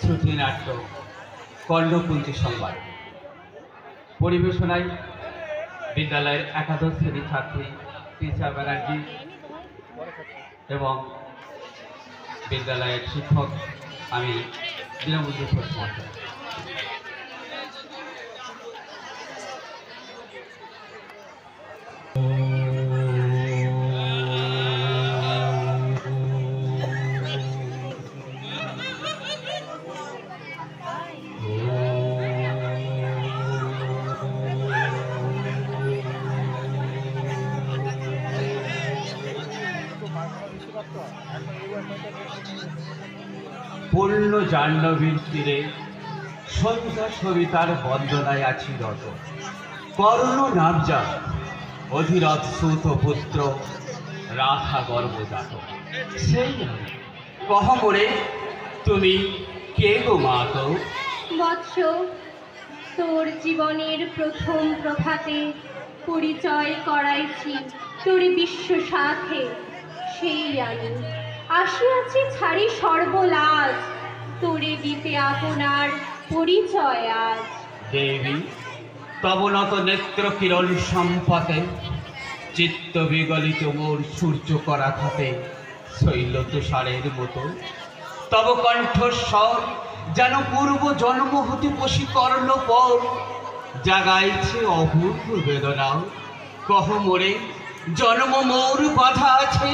শ্রুতিনাট্য কর্ণকুন্তী সংবাদ পরিবেশনায় বিদ্যালয়ের একাদশ শ্রেণীর ছাত্রী তৃষা ব্যানার্জি এবং বিদ্যালয়ের শিক্ষক আমি দীনবন্ধু ঘোষ মহাশয়। পূর্ণ জাহ্নবীর তীরে সন্ধ্যা সবিতার বন্দনায় আছি রত। কর্ণ নাবজা অধিরথ সুত পুত্র রাধা গর্ভজাত। সেই কহ মোরে তুমি কে গো মাত? বৎস, তোর জীবনের প্রথম প্রভাতে পরিচয় করাইছি তোর বিশ্ব সাথে। সেই আমি আসিয়াছি ছাড়ি সর্বলাজ, তোরে দিতে আপনার পরিচয় আজ। দেবী তবনত নেত্র কিরণ সম্পতে, চিত্ত বিগলিত মোর সূর্য করা খাতে শৈল তুষারের মতো। তব কণ্ঠস্বর যেন পূর্ব জন্ম হতে বশীকরণ পর, জাগাইছে অপূর্ব বেদনা। কহ মোরে জন্ম মোর বাধা আছে,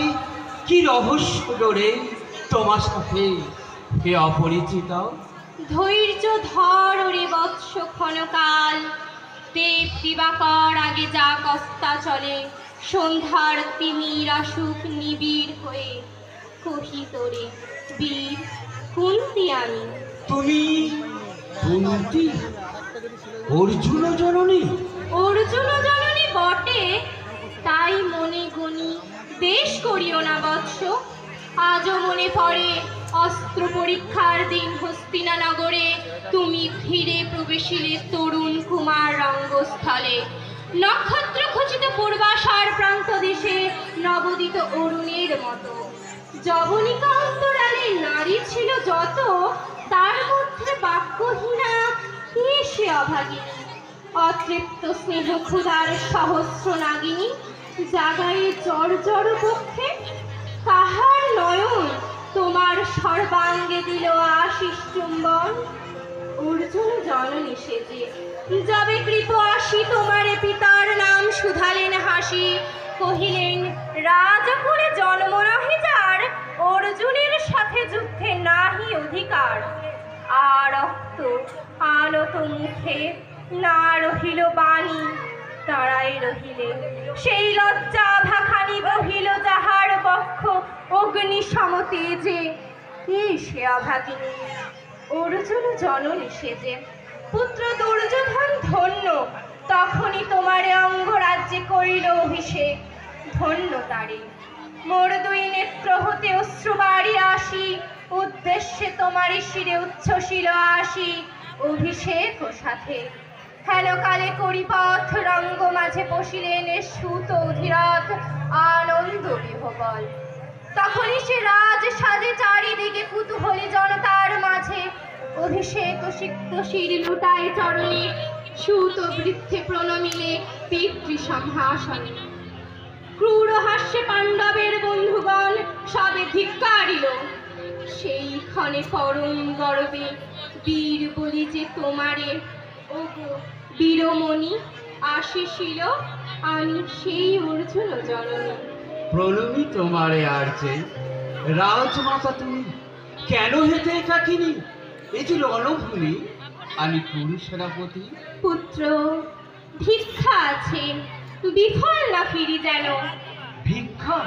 কি রহস্য ডোরে তোমার সাথে হে অপরিচিতা। ধৈর্য ধর রে বৎস ক্ষণকাল, দেব দিবাকর আগে যা কস্তা চলে। সন্ধ্যার তিমির আসুক নিবিড় হয়ে, কহি তোরে বীর কুন্তি আমি। তুমি কুন্তি অর্জুন জননী? অর্জুন জননী বটে, তাই মনে গুনি বেশ করিও না বৎস। আজও মনে পড়ে অস্ত্র পরীক্ষার দিন হস্তিনা নগরে তুমি ধীরে প্রবেশিলে তরুণ কুমার রঙ্গস্থলে। নক্ষত্র খচিত পূর্বাশার প্রান্ত দেশে নবোদিত অরুণের মতো। যবনিকা অন্তরালে নারী ছিল যত, তার মধ্যে বাক্যহীনা কে সে অভাগিনী। অতৃপ্ত স্নেহ ক্ষুধার সহস্র নাগিনী, জাগায়ে জর জর পক্ষে। কাহার নয়ন তোমার সর্বাঙ্গে দিল আশিস চুম্বন। অর্জুন জননী সেজে যাবে কৃপ আসি, তোমারে পিতার নাম শুধালেন হাসি। কহিলেন রাজকুলে জন্ম নাহি যার, অর্জুনের সাথে যুদ্ধে নাহি অধিকার। আর রক্ত আনত মুখে না রহিল বাণী, তারাই রহিলে সেই লজ্জা ভাখানি। বহিল যাহার বক্ষ অগ্নি সমতেজে, কে সে অভাগিনী। অর্জুন জননী সেজে পুত্র দুর্যোধন ধন্য, তখনই তোমারে অঙ্গরাজ্যে করিল অভিষেক। ধন্য তারে মোর দুই নেত্র হতে অশ্রু বাড়ি আসি, উদ্দেশ্যে তোমারই শিরে উচ্ছ্বসিল আসি। অভিষেক ও সাথে হেন কালে করিপথ, রঙ্গ মাঝে বসিলেন সুত অধিরথ আনন্দ বিহবল। তখনই সে রাজ সাজে চারিদিকে কুতূহলী জনতার মাঝে। অভিষেক সিক্ত শির লুটায় চরণে, সুত বৃদ্ধে প্রণমিলে পিতৃ সম্ভাষণে। ক্রূর হাস্যে পাণ্ডবের বন্ধুগণ সবে ধিক্কারিল, সেই ক্ষণে পরম গর্বে বীর বলি যে তোমারে ওগো বীরমণি আসিছিল আমি সেই অর্জুন জননী। প্রণমী তোমারে আর্যে রাজমাতা তুমি, কেন হেতে একাকিনী এই যে রণভূমি, আমি পুরী সেনাপতি। পুত্র ভিক্ষা আছে, বিফল না ফিরি যেন। ভিক্ষা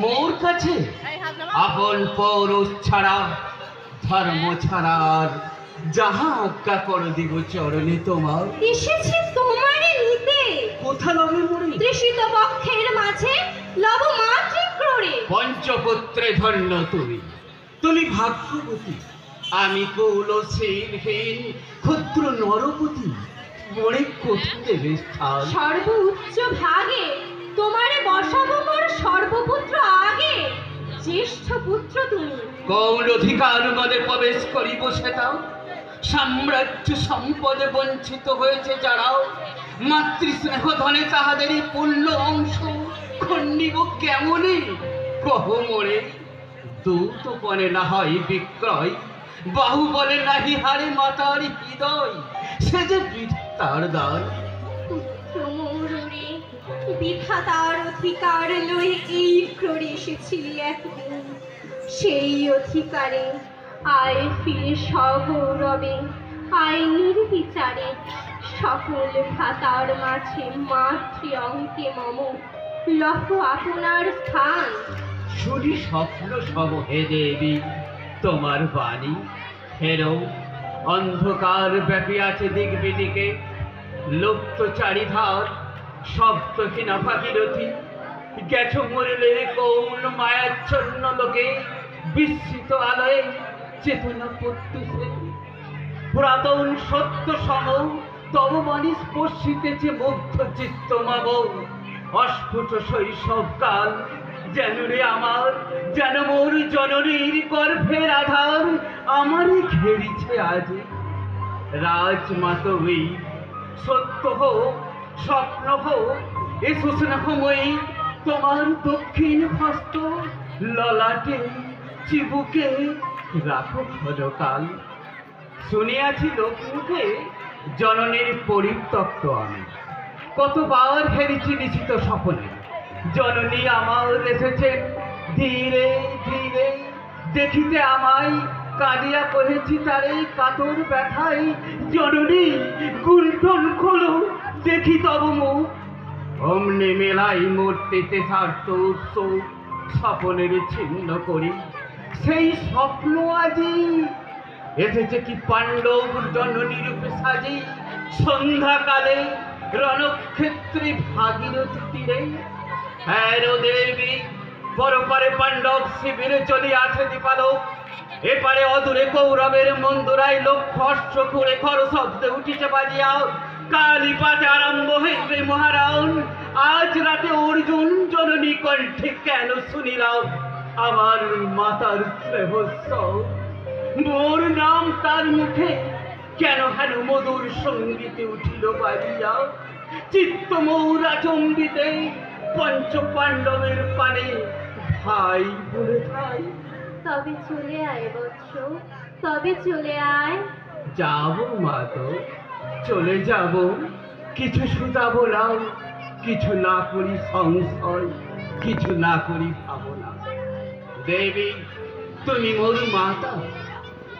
মোর কাছে? আপন পৌরুষ ছাড়া ধর্ম ছাড়ার যাহা আজ্ঞা করো দিব চরণে তোমার। এসেছি তোমারে নিতে, কোথা লবে মোরে? তৃষিত বক্ষের মাঝে লব মাতৃক্রোড়ে। পঞ্চপুত্রে ধন্য তুমি, তুমি ভাগ্যবতী। আমি কৌলশীলহীন ক্ষুদ্র নরপতি, মোরে কোথা দেবে স্থান? সর্ব উচ্চ ভাগে তোমারে বসাবো মোর সর্বপুত্র আগে। জ্যেষ্ঠ পুত্র তুমি, কোন অধিকার মনে প্রবেশ করিব সেটাও। সাম্রাজ্য সম্পদে বঞ্চিত হয়েছে যারাও, মাতৃস্নেহ ধনে তাহাদেরই পূর্ণ অংশ খণ্ডিব কেমনে কহ মোরে। দূত বলে না হয় বিক্রয়, বাহু বলে নাহি হারে মাতার হৃদয়, সে যে বিধাতার দান। পুত্রমৌররে বিধাতার অধিকার লই এই ক্রোড়ে এসেছিলি একদিন, সেই অধিকারে আয় ফিরে সগৌরবে, আয় নির্বিচারে সকল ভাতার মাঝে মাতৃ অঙ্কে মম লহ আপনার স্থান। শুনি স্বপ্ন সব হে দেবী তোমার বাণী, হেরো অন্ধকার ব্যাপী আছে দিক বিদিকে, লুপ্ত চারিধার শব্দহীনা ভাগীরথী, গেছ মরিলে কোন মায়াচ্ছন্ন লোকে, বিস্মিত আলোয় চেতনা পড়তেছে পুরাতন সত্য সম, তব বাণী স্পর্শিতেছে মুগ্ধ চিত্ত মাব। অস্ফুট শৈশব কাল যেন রে আমার, যেন মোর জননীর গর্ভের আধার আমারই ঘেরিছে আজ। রাজমাতই সত্য হোক স্বপ্ন হোক, এ স্নেহময়ী তোমার দক্ষিণ হস্ত ললাটে চিবুকে রাখো ক্ষণকাল। শুনিয়াছি লোকমুখে জননীর পরিত্যক্ত আমি, কতবার হেরেছি নিশ্চিত স্বপনে। জননী আমার এসেছেন ধীরে ধীরে, দেখিতে আমায় কাঁদিয়া কহেছি তারে কাতর ব্যথায়, জননী গুণ্ঠন খোলো দেখি তব মুখ। অমনি মেলাই মূর্তিতে সার্থ উৎসব স্বপনের ছিন্ন করি, সেই স্বপ্ন আজি এসেছে কি পাণ্ডব জননী রূপে সাজি। সন্ধ্যাকালে রণক্ষেত্রে ভাগীরথী তীরে, হ্যারো দেবী পরপারে পাণ্ডব শিবিরে চলিয়াছে দীপালোক, এপারে অদূরে কৌরবের মন্দুরাই লক্ষ্য অশ্ব করে খর শব্দে উঠিছে বাজিয়া, কালীপাতে আরম্ভ হইবে মহারাণ। আজ রাতে অর্জুন জননী কণ্ঠে কেন শুনিলাম আমার মাতার স্নেহস্বর, মোর নাম তার মুখে কেন হেন মধুর সঙ্গীতে উঠিল বাজিয়া। চিত্ত মৌরা চম্বিতে পঞ্চ পাণ্ডবের পানে ভাই বলে ভাই। তবে চলে আয় বৎস, তবে চলে আয়। যাব মা তো চলে যাব, কিছু সুতাবো নাও, কিছু না করি সংশয়, কিছু না করি ভাবনা। দেবী তুমি মোর মাতা,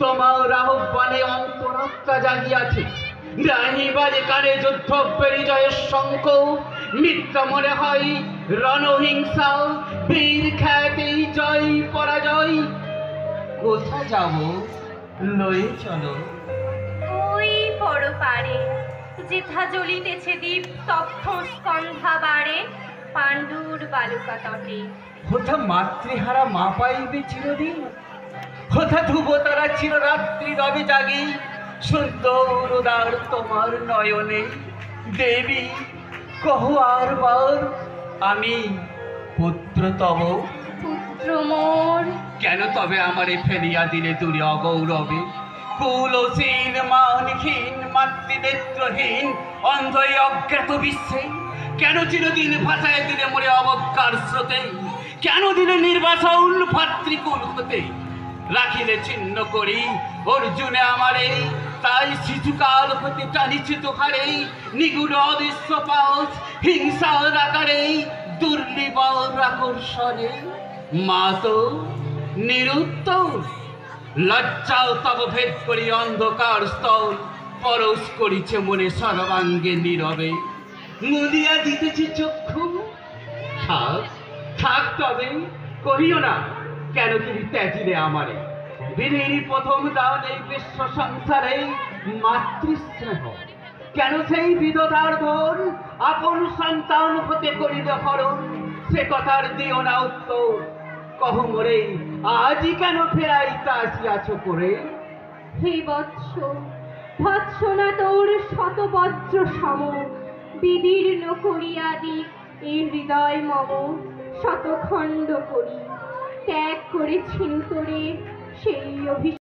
তোমার আহ্বানে অন্তরাত্মা জাগিয়াছে। রাহি বাজে কানে যুদ্ধ পরিজয়ের শঙ্খ, মিথ্যা মনে হয় রণহিংসা, বীর খ্যাতি জয় পরাজয়। কোথা যাব লয়ে চলো। ওই পরপারে যেথা জ্বলিতেছে দীপ তপ্ত স্কন্ধা বাড়ে, পাণ্ডুর বালুকা তটে। কোথা মাতৃহারা মা পাইবে চিরদিন, কোথা ধ্রুব তারা চিররাত্রি রবে জাগি। সুন্দর উদার তোমার নয়নে দেবী কহ আর বার, আমি পুত্র তব। পুত্র মোর কেন তবে আমারে ফেলিয়া দিলে দূরে অগৌরবে, কুলসীন মানহীন মাতৃনেত্রহীন অন্ধই অজ্ঞাত বিশ্বে। কেন চিরদিন ভাষায় দিলে মোরে অবজ্ঞার স্রোতে, কেন দিলে নির্বাসন ভাতৃকুল হতে। রাখিলে ছিন্ন করি অর্জুনে আমারে, তাই শিশুকাল হতে টানিছি তোহারে। নিগুড় অদৃশ্য পাশ হিংসার আকারে, দুর্নিবার আকর্ষণে মা তো নিরুত্তর। লজ্জাও তব ভেদ করি অন্ধকার স্থল, পরশ করিছে মনে সর্বাঙ্গে নীরবে। মুদিয়া দিতেছি চক্ষু, থাক থাক তবে কহিও না কেন তুমি ত্যাজিলে আমারে। বিধির প্রথম দান এই বিশ্ব সংসারে মাতৃস্নেহ, কেন সেই বিধতার ধন আপন সন্তান হতে করিলে হরণ। সে কথার দিও না উত্তর, কহ মোরে আজই কেন ফেরাইতে আসিয়াছ করে। হে বৎস, ভৎসনা তোর শত বজ্র সম, বিদীর্ণ করিয়া দিক এই হৃদয় মম। শতখণ্ড করি ত্যাগ করেছি তোরে সেই অভিশাপ।